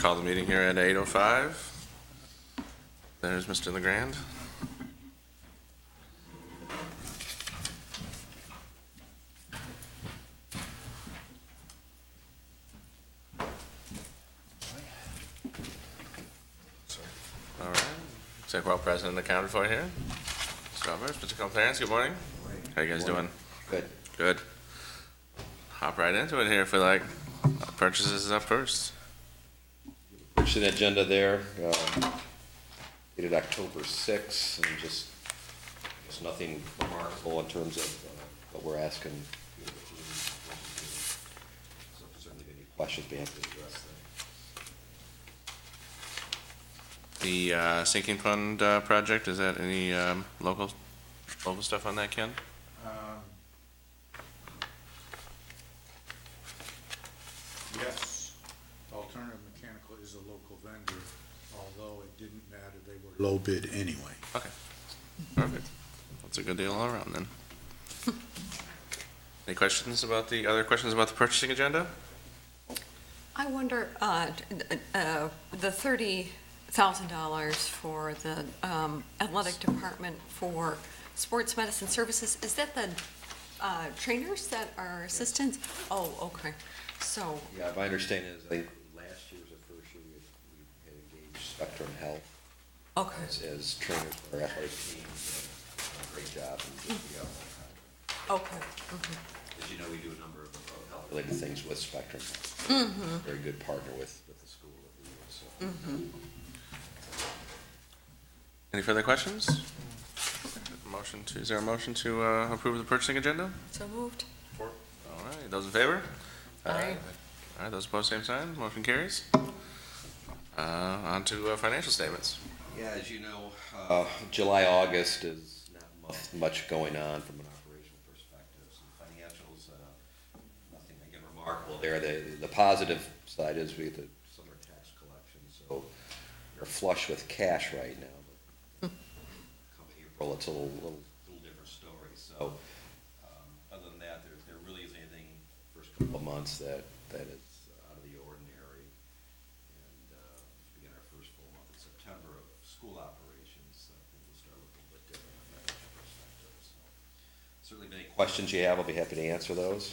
Call the meeting here at 8:05. There's Mr. LeGrand. All right. Looks like we're all present and accounted for here. Mr. Roberts, Mr. Clarence, good morning. How you guys doing? Good. Good. Hop right into it here if we like. Purchases is up first. Purchasing agenda there, dated October 6th, and just nothing remarkable in terms of what we're asking. So certainly any questions we have to address there. The sinking fund project, is that any local stuff on that, Ken? Yes, Alternative Mechanical is a local vendor, although it didn't matter, they were low bid anyway. Okay, perfect. That's a good deal all around then. Any other questions about the purchasing agenda? I wonder, the $30,000 for the athletic department for sports medicine services, is that the trainers that are assistants? Oh, okay, so, Yeah, my understanding is, I think last year was the first year we had engaged Spectrum Health okay, as trainers for our athletic teams. Done a great job. okay. As you know, we do a number of health-related things with Spectrum. Very good partner with the school that we use. So. Any further questions? Is there a motion to approve the purchasing agenda? So moved. All right, those in favor? Aye. All right, those opposed, same sign. Motion carries. On to financial statements. Yeah, as you know, July, August is not much going on from an operational perspective. Some financials, nothing again remarkable there. The positive side is we get the summer tax collection, so we're flush with cash right now. But come April, it's a little different story. So other than that, there really isn't anything first couple of months that is out of the ordinary. And begin our first full month in September of school operations, things will start looking a little bit different from a financial perspective. So certainly, if any questions you have, I'll be happy to answer those.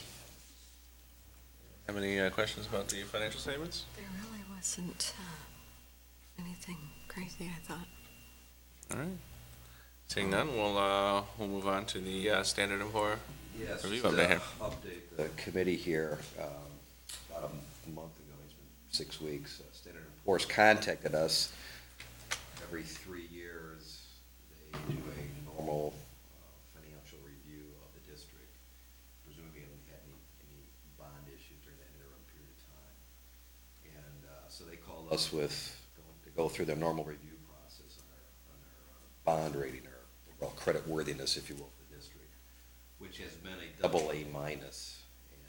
Have any questions about the financial statements? There really wasn't anything crazy, I thought. All right. Seeing none, we'll move on to the Standard & Poor Yes, review just update here. update the committee here. About a month ago, it's been 6 weeks, Standard & Poor's contacted us every 3 years. They do a normal financial review of the district. Presumably, we haven't had any bond issues during that interim period of time. And so they called us to go through their normal review process on our bond rating, or overall credit worthiness, if you will, for the district, which has been a AA minus. And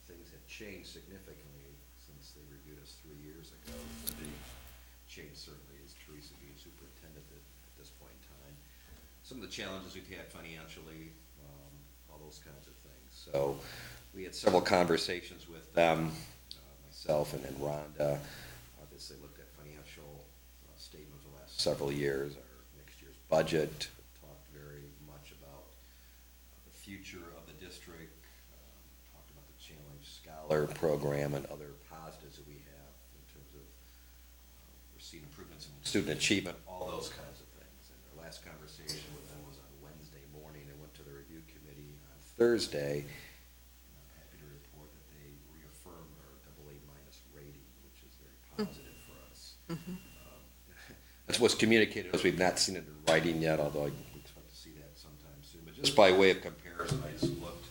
things have changed significantly since they reviewed us 3 years ago. The change certainly is Teresa being superintendent at this point in time. Some of the challenges we've had financially, all those kinds of things. So we had several conversations with them, myself and Rhonda. Obviously looked at financial statements the last several years, our next year's budget, talked very much about the future of the district, talked about the Challenge Scholar program and other positives that we have in terms of we're seeing improvements in student achievement, all those kinds of things. And our last conversation with them was on Wednesday morning. I went to the review committee on Thursday, and I'm happy to report that they reaffirmed our AA minus rating, which is very positive for us. That's what's communicated as we've not seen it in writing yet, although I expect to see that sometime soon. But just by way of comparison, I just looked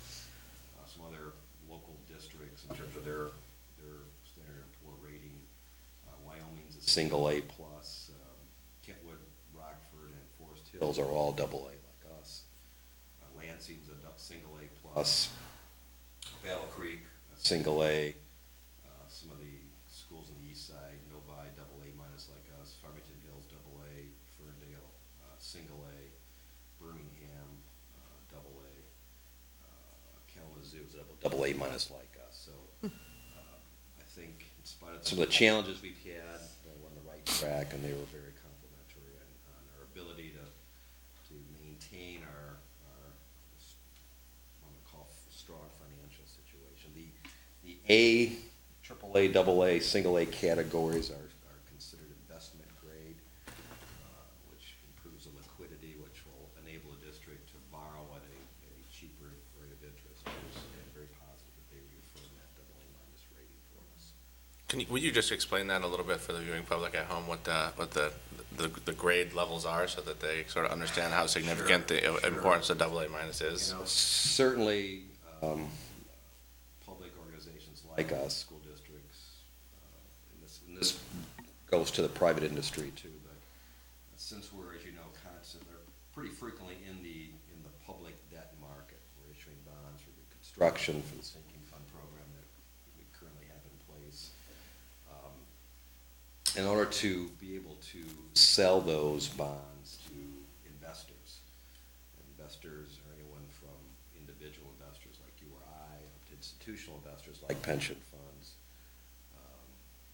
some other local districts in terms of their Standard & Poor rating. Wyoming's a single A plus. Kentwood, Rockford, and Forest Hills are all AA like us. Lansing's a single A plus. Battle Creek, a single A. Some of the schools on the east side, Novi, AA minus like us. Farmington Hills, AA. Ferndale, single A. Birmingham, AA. Kalamazoo is AA minus like us. So I think in in spite of some of the challenges we've had, we're on the right track, and they were very complimentary on our ability to maintain our what we call strong financial situation. The A, triple A, double A, single A categories are considered investment grade, which improves the liquidity, which will enable a district to borrow at a cheaper rate of interest. It was very positive that they reaffirmed that double A minus rating for us. Would you just explain that a little bit for the viewing public at home, what the grade levels are, so that they sort of understand how significant the importance of double A minus is? Certainly, public organizations like us, school districts, and this goes to the private industry too, but since we're, as you know, constantly, pretty frequently in the public debt market, we're issuing bonds for the construction, for the sinking fund program that we currently have in place. In order to be able to sell those bonds to investors, investors are anyone from individual investors like you or I, up to institutional investors like pension funds,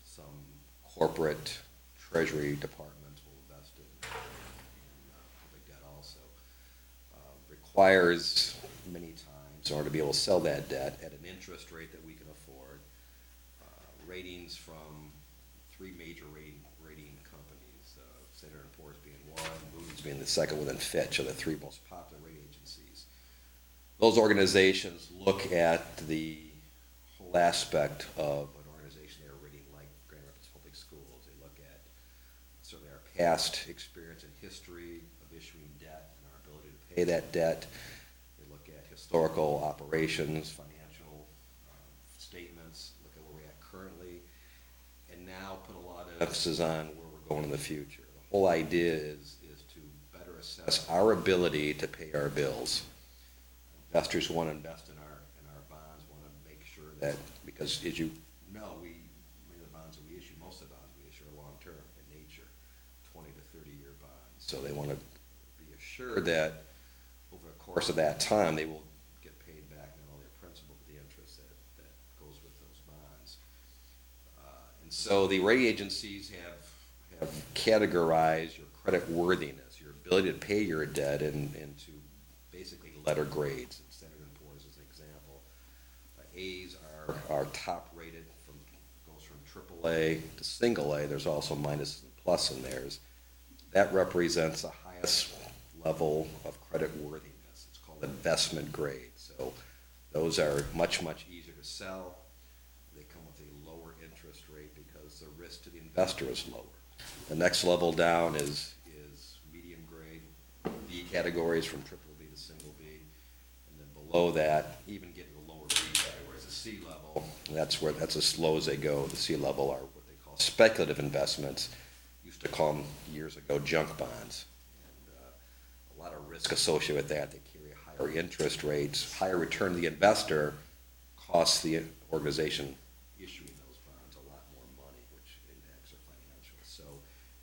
some corporate treasury departments will invest in public debt also. Requires many times, in order to be able to sell that debt at an interest rate that we can afford, ratings from three major rating companies, Standard & Poor's being one, Moody's being the second one, and Fitch are the three most popular rating agencies. Those organizations look at the whole aspect of an organization they're rating, like Grand Rapids Public Schools. They look at certainly our past experience and history of issuing debt and our ability to pay that debt. They look at historical operations, financial statements, look at where we're at currently, and now put a lot of emphasis on where we're going in the future. The whole idea is to better assess our ability to pay our bills. Investors who want to invest in our bonds want to make sure that, because as you know, many of the bonds that we issue, most of the bonds we issue are long-term in nature, 20 to 30-year bonds. So they want to be assured that over the course of that time, they will get paid back not only the principal, but the interest that goes with those bonds. And so the rating agencies have categorized your credit worthiness, your ability to pay your debt into basically letter grades. Standard & Poor's is an example. A's are top rated, goes from triple A to single A. There's also minus and plus in theirs. That represents the highest level of credit worthiness. It's called investment grade. So those are much, much easier to sell. They come with a lower interest rate because the risk to the investor is lower. The next level down is medium grade. B categories from triple B to single B. And then below that, even getting the lower B categories, the C level, that's as low as they go. The C level are what they call speculative investments. Used to call them years ago junk bonds. And a lot of risk associated with that. They carry higher interest rates, higher return to the investor, costs the organization issuing those bonds a lot more money, which impacts their financials. So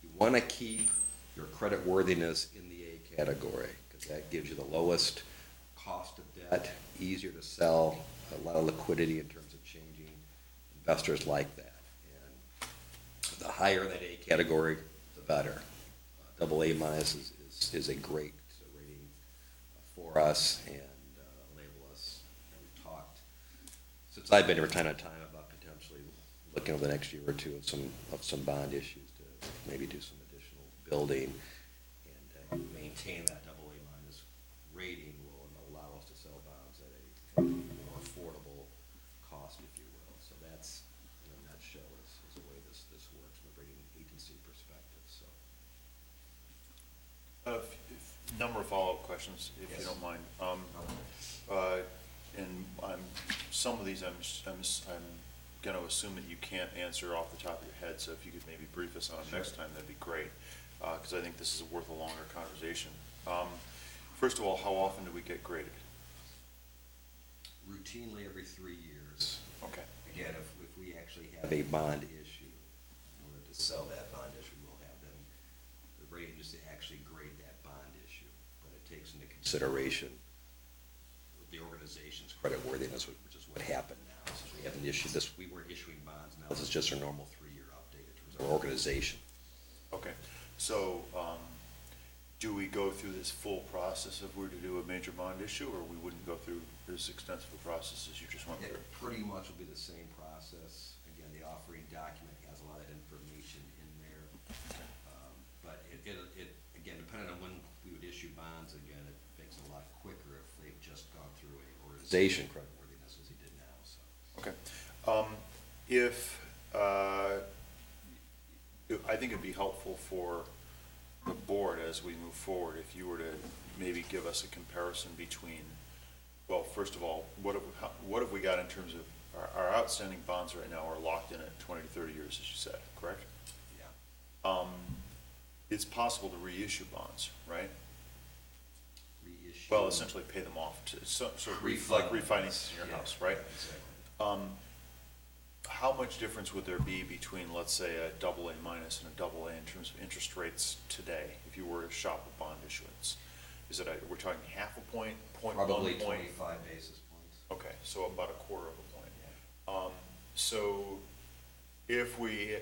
you want to keep your credit worthiness in the A category because that gives you the lowest cost of debt, easier to sell, a lot of liquidity in terms of changing. Investors like that. And the higher that A category, the better. Double A minus is a great rating for us and enable us. We've talked since I've been here time to time about potentially looking over the next year or two of some bond issues to maybe do some additional building and maintain that double A minus rating will allow us to sell bonds at a more affordable cost, if you will. So that's, in a nutshell, is the way this works from a rating agency perspective. So. Number of follow-up questions, if you don't mind. And some of these I'm going to assume that you can't answer off the top of your head, so if you could maybe brief us on it next time, that'd be great, because I think this is worth a longer conversation. First of all, how often do we get graded? Routinely every 3 years. Okay. Again, if we actually have a bond issue, in order to sell that bond issue, we'll have them, the rating agency actually grade that bond issue, but it takes into consideration the organization's credit worthiness, which is what happened now. Since we have didn't issue this, we weren't issuing bonds, now this is just our normal 3-year update in terms of our organization. Okay, so, do we go through this full process if we were to do a major bond issue, or we wouldn't go through as extensive a process as you just went It through? pretty much will be the same process. Again, the offering document has a lot of information in there. But again, depending on when we would issue bonds, again, it makes it a lot quicker if they've just gone through a organization creditworthiness as he did now, so. Okay. I think it'd be helpful for the board as we move forward, if you were to maybe give us a comparison between, well, first of all, what have we got in terms of, our outstanding bonds right now are locked in at 20 to 30 years, as you said, correct? Yeah. It's possible to reissue bonds, right? Reissue. Well, essentially pay them off, sort of like refinancing your Yeah, house, right? exactly. How much difference would there be between, let's say, a double A minus and a double A in terms of interest rates today, if you were to shop a bond issuance? Is it, we're talking half a point, 0.1 Probably point? 25 basis points. Okay, so about a quarter of a point. Yeah. So if we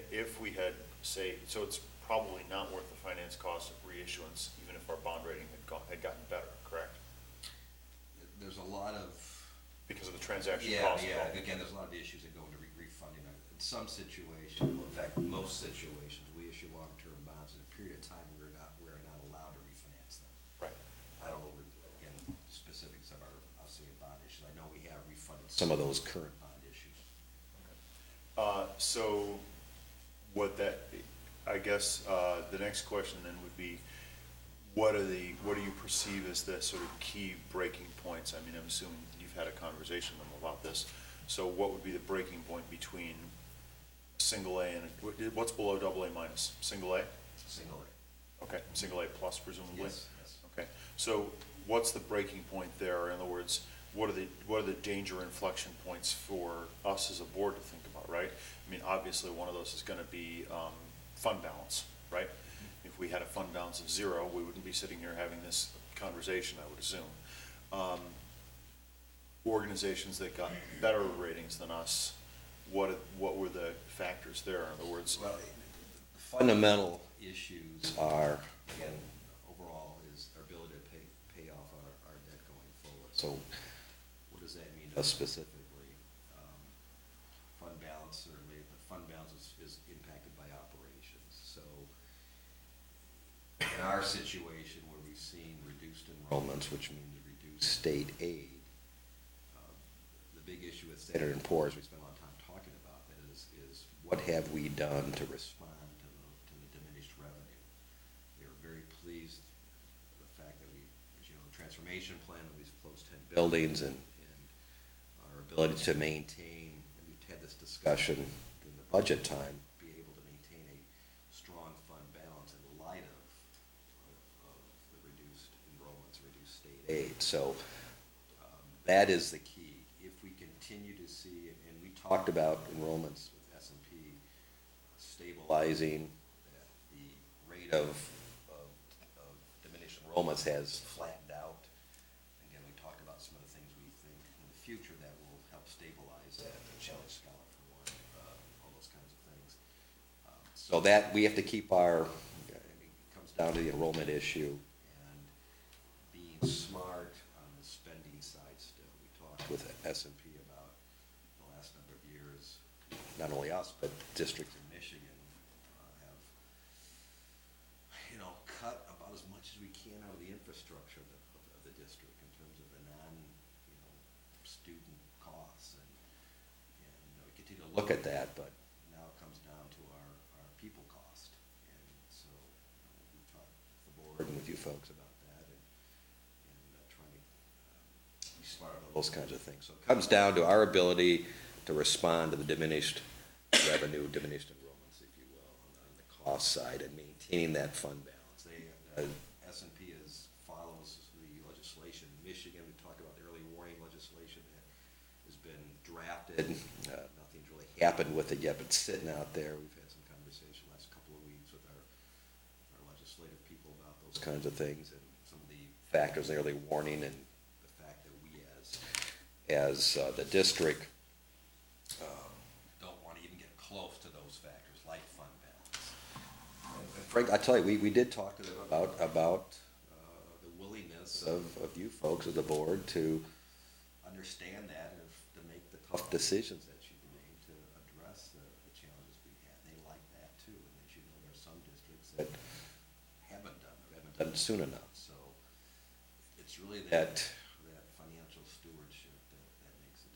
had, say, so it's probably not worth the finance cost of reissuance, even if our bond rating had gotten better, correct? There's a lot of. Because of the transaction Yeah, cost. yeah, again, there's a lot of issues that go into refunding. In some situations, well, in fact, most situations, we issue long-term bonds in a period of time we're not allowed to refinance them. Right. I don't know, again, specifics of our, I'll say, bond issues. I know we have refunded some of those current bond issues. So what that, I guess, the next question then would be, what do you perceive as the sort of key breaking points? I mean, I'm assuming you've had a conversation with them about this. So what would be the breaking point between single A and, what's below double A minus? Single A? Single A. Okay, single A plus presumably? Yes, yes. Okay, so what's the breaking point there? In other words, what are the danger inflection points for us as a board to think about, right? I mean, obviously, one of those is gonna be, fund balance, right? If we had a fund balance of 0, we wouldn't be sitting here having this conversation, I would assume. Organizations that got better ratings than us, what were the factors there? In other words, Well, the fundamental issues are, again, overall, is our ability to pay off our debt going forward. So what does that mean to us specifically? Fund balance, certainly, the fund balance is impacted by operations. So in our situation where we've seen reduced enrollments, which means reduced state aid, the big issue with Standard & Poor's, we spent a lot of time talking about that, is what have we done to respond to the diminished revenue? We are very pleased with the fact that we, as you know, the transformation plan, that we've closed 10 buildings and our ability to maintain, and we've had this discussion in the budget time, be able to maintain a strong fund balance in light of the reduced enrollments, reduced state aid. So that is the key. If we continue to see, and we talked about enrollments with S&P stabilizing, that the rate of diminished enrollments has flattened out. Again, we talked about some of the things we think in the future that will help stabilize that, the Challenge Scholar for one, all those kinds of things. So that, we have to keep our, it comes down to the enrollment issue and being smart on the spending side still. We talked with S&P about the last number of years, not only us, but districts in Michigan have, cut about as much as we can out of the infrastructure of the district in terms of the student costs. And we continue to look at that, but now it comes down to our people cost. And so we talked with the board and with you folks about that and trying to be smart about those kinds of things. So it comes down to our ability to respond to the diminished revenue, diminished enrollments, if you will, on the cost side and maintaining that fund balance. S&P follows the legislation. In Michigan, we talked about the early warning legislation that has been drafted. Nothing's really happened with it yet, but it's sitting out there. We've had some conversation the last couple of weeks with our legislative people about those kinds of things and some of the factors in the early warning and the fact that we as the district Frank, I tell you, we did talk to them about the willingness of you folks of the board to understand that and to make the tough decisions that you made to address the challenges we had. They like that too, and as you know, there are some districts that haven't done it soon enough. So it's really that financial stewardship that makes a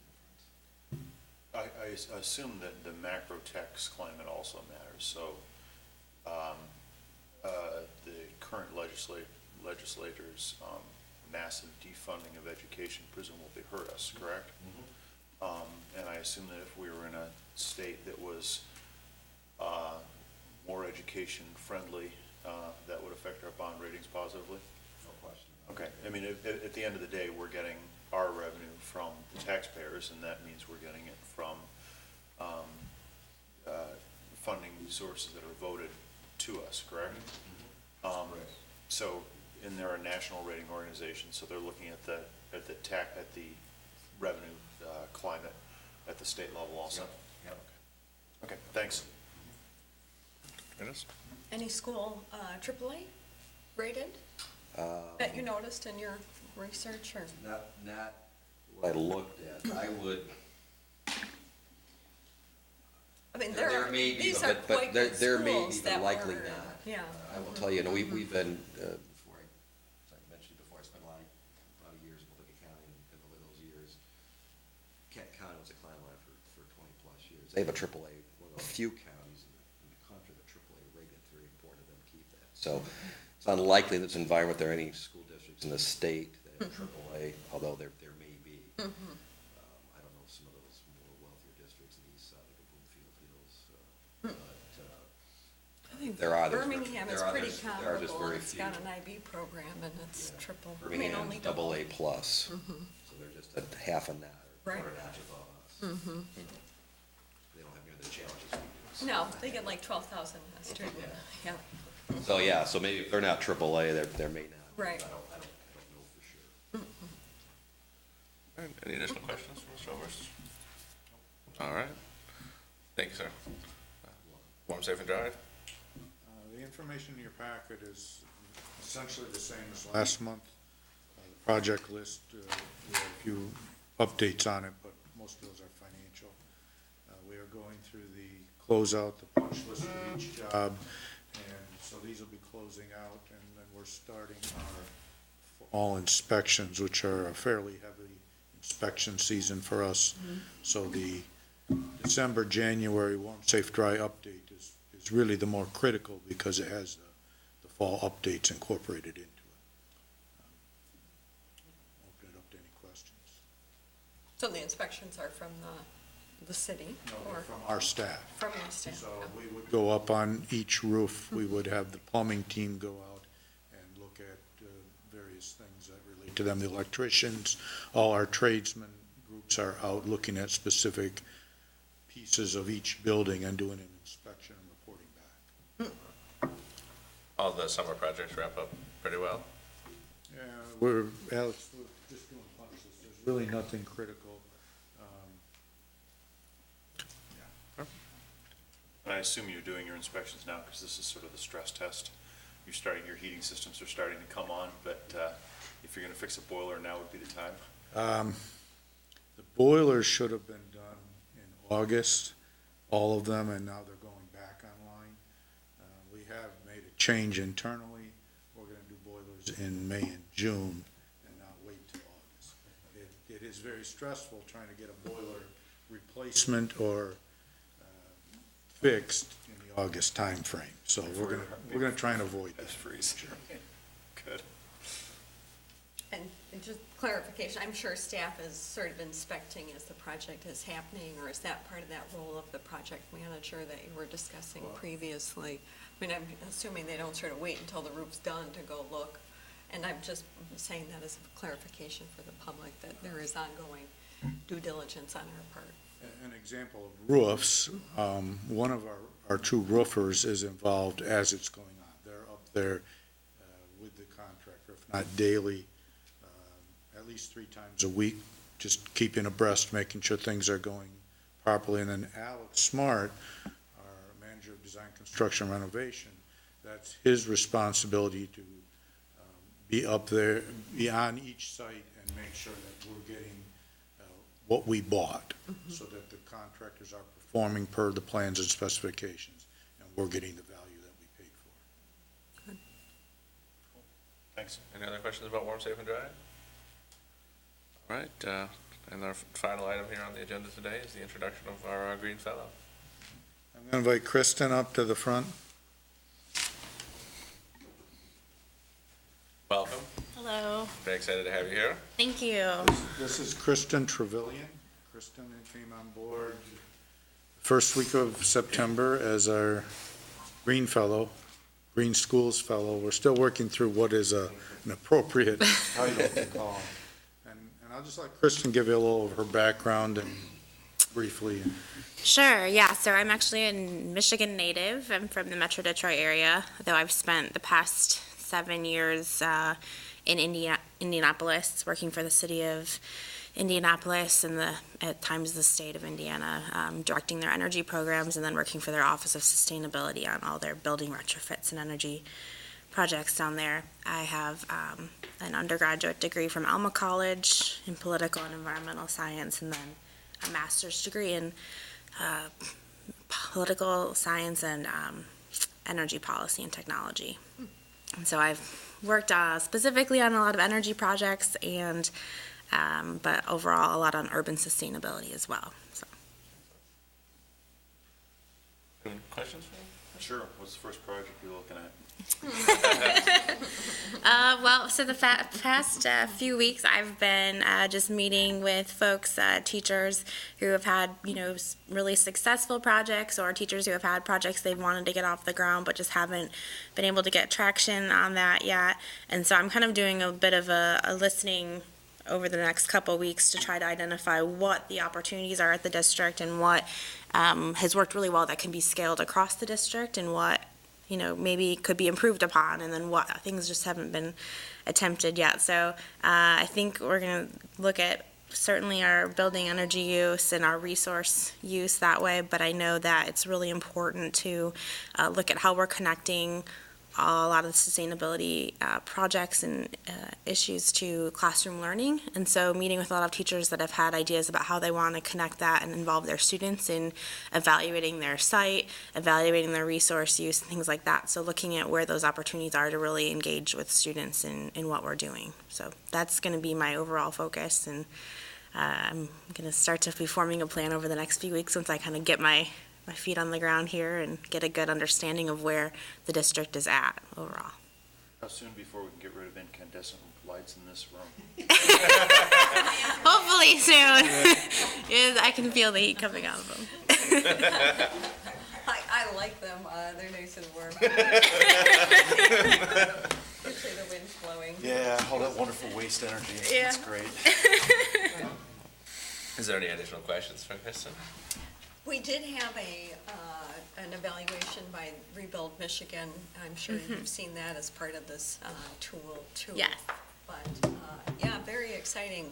difference. I assume that the macro tax climate also matters, so, the current legislators, massive defunding of education presumably hurt us, correct? And I assume that if we were in a state that was, more education friendly, that would affect our bond ratings positively? No question. Okay, I mean, at the end of the day, we're getting our revenue from the taxpayers, and that means we're getting it from, funding sources that are voted to us, correct? So, and there are national rating organizations, so they're looking at the revenue, climate at the state level also. Yep. Okay, thanks. Dennis? Any school AAA rated that you noticed in your research, or? Not what I looked at. I would. I mean, There may be, these are but quite good there may be, schools but that likely were, not. yeah. I will tell you, we've been, before as I mentioned before, I spent a lot of years in Mohican County, and over those years, Kent County was a client of mine for 20-plus years. They have a AAA, one of the few counties in the country that AAA rated. It's very important to them to keep that. So it's unlikely in this environment there are any school districts in the state that have AAA, although there may be. I don't know some of those more wealthier districts in the east side, like a Bloomfield Hills, but I think there are others. Birmingham is There are pretty others. There are just comparable. very It's few. got an IB program and it's Yeah. triple, I mean, only Birmingham's double. AA plus, so they're just a half a notch or Right. quarter notch above us. They don't have near the challenges we do. No, they get like 12,000 a student, yeah. So, yeah, so maybe if they're not AAA, there may not. be. Right. I don't know for sure. All right, any additional questions from Mr. Oberst? All right. Thank you, sir. Warm, safe, and drive. The information in your packet is essentially the same as last month. The project list, we have a few updates on it, but most of those are financial. We are going through the closeout, the punch list for each job, and so these will be closing out, and then we're starting our fall inspections, which are a fairly heavy inspection season for us. So the December, January warm, safe, dry update is really the more critical because it has the fall updates incorporated into it. Open it up to any questions. So the inspections are from the city No, or they're from our staff. from your staff? So we would go up on each roof, we would have the plumbing team go out and look at various things that relate to them, the electricians, all our tradesmen groups are out looking at specific pieces of each building and doing an inspection and reporting back. All the summer projects wrap up pretty well. Yeah, Alex, we're just doing punch lists, there's really nothing critical. And I assume you're doing your inspections now, because this is sort of the stress test. You're starting, your heating systems are starting to come on, but if you're gonna fix a boiler, now would be the time. The boilers should have been done in August, all of them, and now they're going back online. We have made a change internally. We're gonna do boilers in May and June and not wait till August. It is very stressful trying to get a boiler replacement or fixed in the August timeframe. So we're gonna try and avoid that. That's freeze. Good. And just clarification, I'm sure staff is sort of inspecting as the project is happening, or is that part of that role of the project manager that you were discussing previously? I mean, I'm assuming they don't sort of wait until the roof's done to go look, and I'm just saying that as a clarification for the public, that there is ongoing due diligence on our part. An example of roofs, one of our two roofers is involved as it's going on. They're up there with the contractor, if not daily, at least 3 times a week, just keeping abreast, making sure things are going properly. And then Alex Smart, our manager of design, construction, renovation, That's his responsibility to be up there, be on each site and make sure that we're getting what we bought, so that the contractors are performing per the plans and specifications, and we're getting the value that we paid for. Thanks. Any other questions about Warm, Safe, and Dry? All right, and our final item here on the agenda today is the introduction of our Green Fellow. I'm going to invite Kristen up to the front. Welcome. Hello. Very excited to have you here. Thank you. This is Kristen Trevelyan. Kristen came on board first week of September as our Green Fellow, Green Schools Fellow. We're still working through what is an appropriate title to call him. And I'll just let Kristen give you a little of her background and briefly. Sure, yeah. So I'm actually a Michigan native. I'm from the Metro Detroit area, though I've spent the past 7 years in Indianapolis, working for the city of Indianapolis and at times the state of Indiana, directing their energy programs and then working for their Office of Sustainability on all their building retrofits and energy projects down there. I have an undergraduate degree from Alma College in political and environmental science, and then a master's degree in political science and energy policy and technology. And so I've worked specifically on a lot of energy projects and but overall a lot on urban sustainability as well. So. Any questions for me? Sure. What's the first project you're looking at? Well, so the past few weeks, I've been just meeting with folks, teachers who have had, really successful projects, or teachers who have had projects they've wanted to get off the ground but just haven't been able to get traction on that yet. And so I'm kind of doing a bit of a listening over the next couple of weeks to try to identify what the opportunities are at the district and what has worked really well that can be scaled across the district, and what maybe could be improved upon, and then what things just haven't been attempted yet. So I think we're going to look at certainly our building energy use and our resource use that way, but I know that it's really important to look at how we're connecting a lot of the sustainability projects and issues to classroom learning. And so meeting with a lot of teachers that have had ideas about how they want to connect that and involve their students in evaluating their site, evaluating their resource use, and things like that. So looking at where those opportunities are to really engage with students in what we're doing. So that's going to be my overall focus, and I'm going to start to be forming a plan over the next few weeks once I kind of get my feet on the ground here and get a good understanding of where the district is at overall. How soon before we can get rid of incandescent lights in this room? Hopefully soon. Yeah, I can feel the heat coming out of them. I like them, they're nice and warm. Especially the wind's blowing. Yeah, all that wonderful waste energy. Yeah. That's great. Is there any additional questions for Kristen? We did have an evaluation by Rebuild Michigan. I'm sure you've seen that as part of this tool too. Yes. But, yeah, very exciting.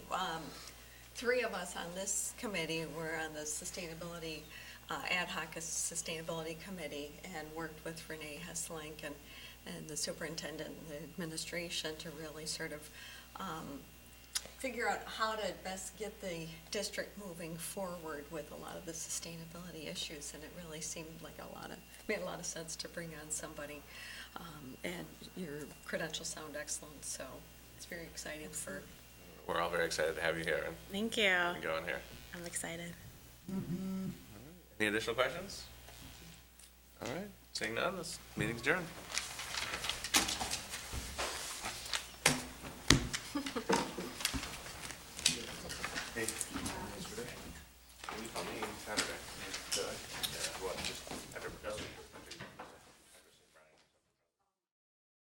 3 of us on this committee were on the sustainability, ad hoc sustainability committee, and worked with Renee Hesselink and the superintendent and the administration to really sort of figure out how to best get the district moving forward with a lot of the sustainability issues, and it really seemed like made a lot of sense to bring on somebody, and your credentials sound excellent, so it's very exciting for. We're all very excited to have you here Thank you. and going here. I'm excited. Any additional questions? All right, seeing none, this meeting's adjourned. Hey. On the Saturday. Yeah, what, just